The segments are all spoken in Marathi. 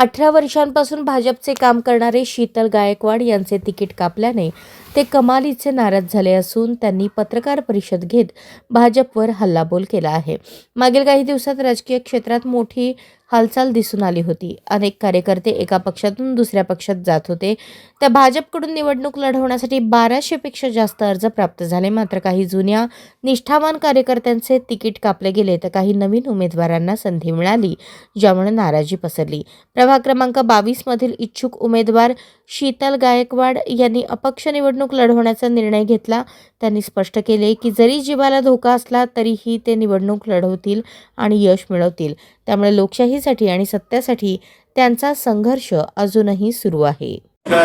18 वर्षांपासून भाजपचे काम करणारे शीतल गायकवाड यांचे तिकीट कापल्याने ते कमालीचे नाराज झाले असून त्यांनी पत्रकार परिषद घेत भाजपवर हल्लाबोल केला आहे। मागील काही दिवसात राजकीय क्षेत्रात मोठी हालचाल दिसून आली होती। अनेक कार्यकर्ते एका पक्षातून दुसऱ्या पक्षात जात होते। त्या भाजपकडून निवडणूक लढवण्यासाठी 1200 पेक्षा जास्त अर्ज प्राप्त झाले। मात्र काही जुन्या निष्ठावान कार्यकर्त्यांचे तिकीट कापले गेले तर काही नवीन उमेदवारांना संधी मिळाली, ज्यामुळे नाराजी पसरली। प्रभाग क्रमांक 22 मधील इच्छुक उमेदवार शीतल गायकवाड यांनी अपक्ष निवडणूक लढवण्याचा निर्णय घेतला। त्यांनी स्पष्ट केले की जरी जीवाला धोका असला तरीही ते निवडणूक लढवतील आणि यश मिळवतील। त्यामुळे लोकशाहीसाठी आणि सत्तेसाठी त्यांचा संघर्ष अजूनही सुरू आहे। आज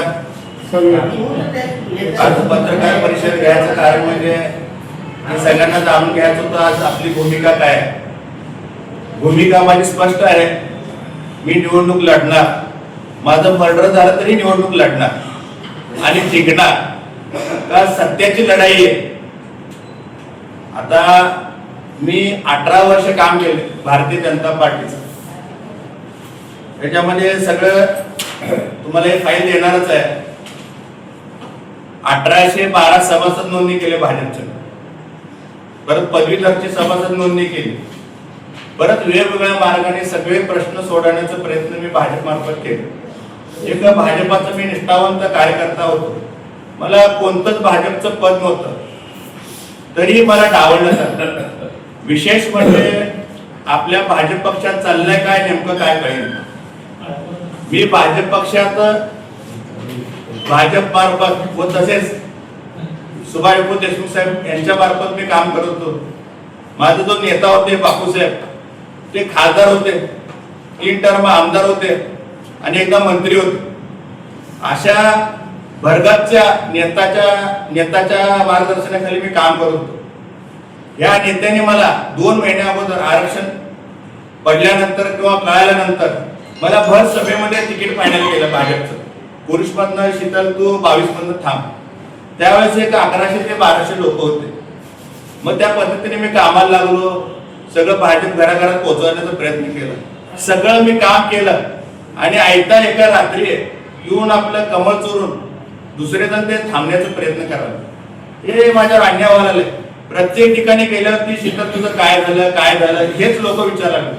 पत्रकार परिषद घ्यायचं कारण म्हणजे हे सगळ्यांना जाणून घ्यायचं होतं आज आपली भूमिका काय। भूमिका माझी स्पष्ट आहे, मी निवडणूक लढणार, माझं मर्डर झालं तरी निवडणूक लढणार आणि जिंकणार, का सत्याची लढाई आहे। आता मी 18 वर्ष काम केले भारतीय जनता पार्टीचं, त्याच्यामध्ये सगळं तुम्हाला हे फाईल देणारच आहे। 1812 सभासद नोंदणी केले भाजपचे, परत पदवीधरची सभासद नोंदणी केली, परत वेगवेगळ्या मार्गाने सगळे प्रश्न सोडवण्याचा प्रयत्न मी भाजप मार्फत केले। एक भाजपाचा मी निष्ठावंत कार्यकर्ता होतो, मला कोणतंच भाजपचं पद नव्हतं तरी मला डावललं जातं। विशेष म्हणजे आपल्या भाजप पक्षात चाललंय काय नेमकं काय कळेल। मी भाजप पक्षात भाजप मार्फत व तसेच सुभाष देशमुख साहेब यांच्या मार्फत मी काम करत होतो। माझा जो नेता होते बापूसाहेब, ते खासदार होते, 3 टर्म आमदार होते आणि एकदा मंत्री होते। अशा भरगतच्या नेत्याच्या मार्गदर्शनाखाली मी काम करत होतो। या नेत्याने मला 2 महिन्या अगोदर आरक्षण पडल्यानंतर किंवा कळाल्यानंतर मला भर सभेमध्ये तिकीट फायनल केलं भाजपचं। पुरुषमधनं शीतल तू 22 मधनं थांब। त्यावेळेस एक 1100 ते 1200 लोक होते। मग त्या पद्धतीने मी कामाला लागलो, सगळं भाजप घराघरात पोहोचवण्याचा प्रयत्न केला, सगळं मी काम केलं आणि आयता एका रात्री येऊन आपलं कमळ चोरून दुसरे जण ते थांबण्याचा प्रयत्न करायला, हे माझ्यावर अन्याय आले। प्रत्येक ठिकाणी गेल्यावरती शीतल तुझं काय झालं हेच लोक विचारायला,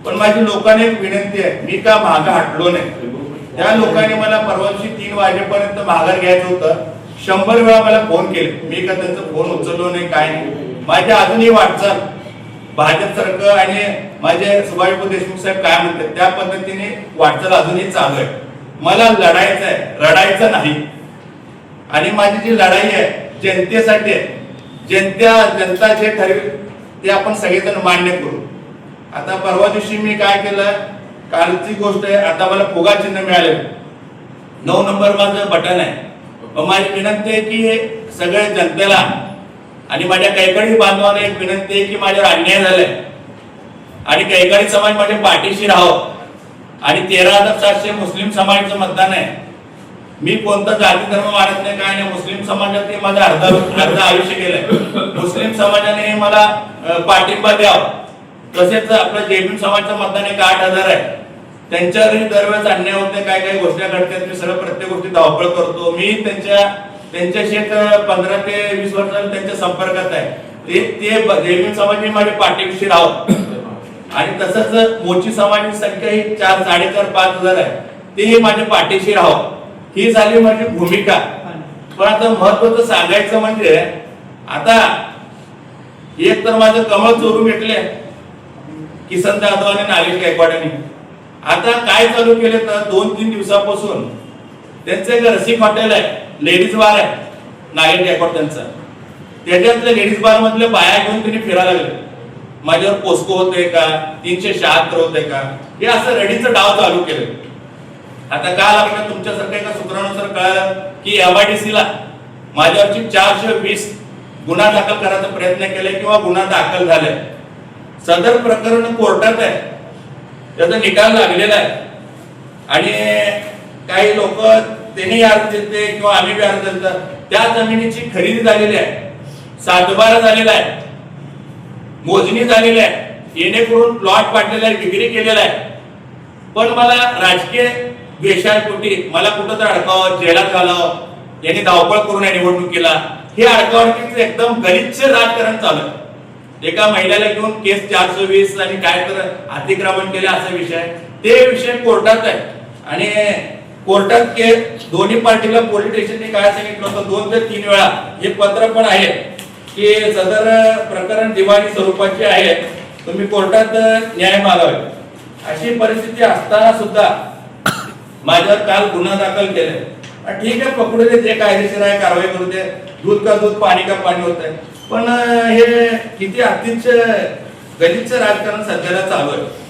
पण माझी लोकांनी एक विनंती आहे, मी का मागं हटलो नाही। त्या लोकांनी मला परवा दिवशी 3 वाजेपर्यंत माघार घ्यायचं होतं, 100 वेळा मला फोन केले, मी का त्यांचा फोन उचललो नाही, काय नाही। माझी अजूनही वाटचाल भाजप सरकार आणि माझे सुभाष देशमुख साहेब काय म्हणतात त्या पद्धतीने वाटचाल अजूनही चालू आहे। मला लढायचं आहे, रडायचं नाही। आणि माझी जी लढाई आहे जनतेसाठी आहे, जनता जे ठरवेल ते आपण सगळेजण मान्य करू। आता परवा दिवशी मी काय केलं, कालची गोष्ट आहे, आता मला फुगा चिन्ह मिळाले, 9 नंबर माझं बटन आहे। माझी विनंती आहे की सगळ्या जनतेला आणि माझ्या कैकाडी बांधवांना एक विनंती आहे की माझ्यावर अन्याय झालाय आणि कैकाडी समाज माझ्या पाठीशी राहावं। आणि 13,700 मुस्लिम समाजाचं मतदान आहे। मी कोणता जाती धर्म मानत नाही, काय नाही। मुस्लिम समाजात माझं अर्ध आयुष्य गेलंय। मुस्लिम समाजाने मला पाठिंबा द्यावा। तसेच आपलं जैन समाजाचं मतदान 8,000 आहे, त्यांच्यावरही दरवेळेस अन्याय होते, काय काय गोष्टी घडतात, मी सगळं प्रत्येक गोष्टी धावपळ करतो। मी त्यांच्याशी 15 ते 20 वर्ष त्यांच्या संपर्कात आहे। ते जैन समाज माझ्या पाठीशी राहावं। आणि तसंच मोची समाजाची संख्या ही 4, 4.5, 5,000 आहे, तेही माझ्या पाठीशी राहावं। ही झाली माझी भूमिका। पण आता महत्वाचं सांगायचं म्हणजे आता एक तर माझं कमळ चोरून घेतले किसन जाधव आणि नागेश गायकवाडांनी। आता काय चालू केले तर 2-3 दिवसापासून त्यांचं एक रसिक हॉटेल आहे, लेडीज बार आहे नागेश गायकवाड त्यांचं, त्याच्यातल्या लेडीज बार मधल्या बाया घेऊन त्यांनी फिरायला लागले। माझ्यावर पोस्को होते का, 376 होते का, हे असं रेडीचं डाव चालू केलं। आता काल आपल्याला तुमच्यासारख्या एका सूत्रानुसार कळालं की MIDC ला माझ्यावरची 420 गुन्हा दाखल करायचा प्रयत्न केलाय किंवा गुन्हा दाखल झालाय। सदर प्रकरण कोर्टात आहे, त्याचा निकाल लागलेला आहे आणि काही लोक त्यांनी अर्ज दिले किंवा आम्ही बी अर्ज दिला, त्या जमिनीची खरेदी झालेली आहे, 7/12 झालेला आहे, मोजणी झालेली आहे, येणेकरून प्लॉट पाडलेला आहे, डिग्री केलेला आहे। पण मला राजकीय द्वेषापोटी मला कुठं तर अडकावं, जेलात घालावं, यांनी धावपळ करून या निवडणुकीला, हे अडकावडकीचं एकदम गलिच्छ राजकारण चालू आहे. एका महिलेला घेऊन केस 420 आणि काय तर अतिक्रमण केले असा विषय, ते विषय कोर्टात आहे. आणि कोर्टात केस दोन्ही पार्टीला पोलीस स्टेशनने काय सांगितलं होतं 2 ते 3 वेळा, हे पत्र पण आहे की सदर प्रकरण दिवाणी स्वरूपाचे आहे, तुम्ही कोर्टात न्याय मागावे. अशी परिस्थिती असताना सुद्धा माझ्यावर काल गुन्हा दाखल केलाय. ठीक आहे, पकडू दे, जे कायदेशीर आहे कारवाई करू दे, दूध का दूध पाणी का पाणी होत आहे. पण हे किती अतिशय गलिच्छ राजकारण सध्याला चालू आहे.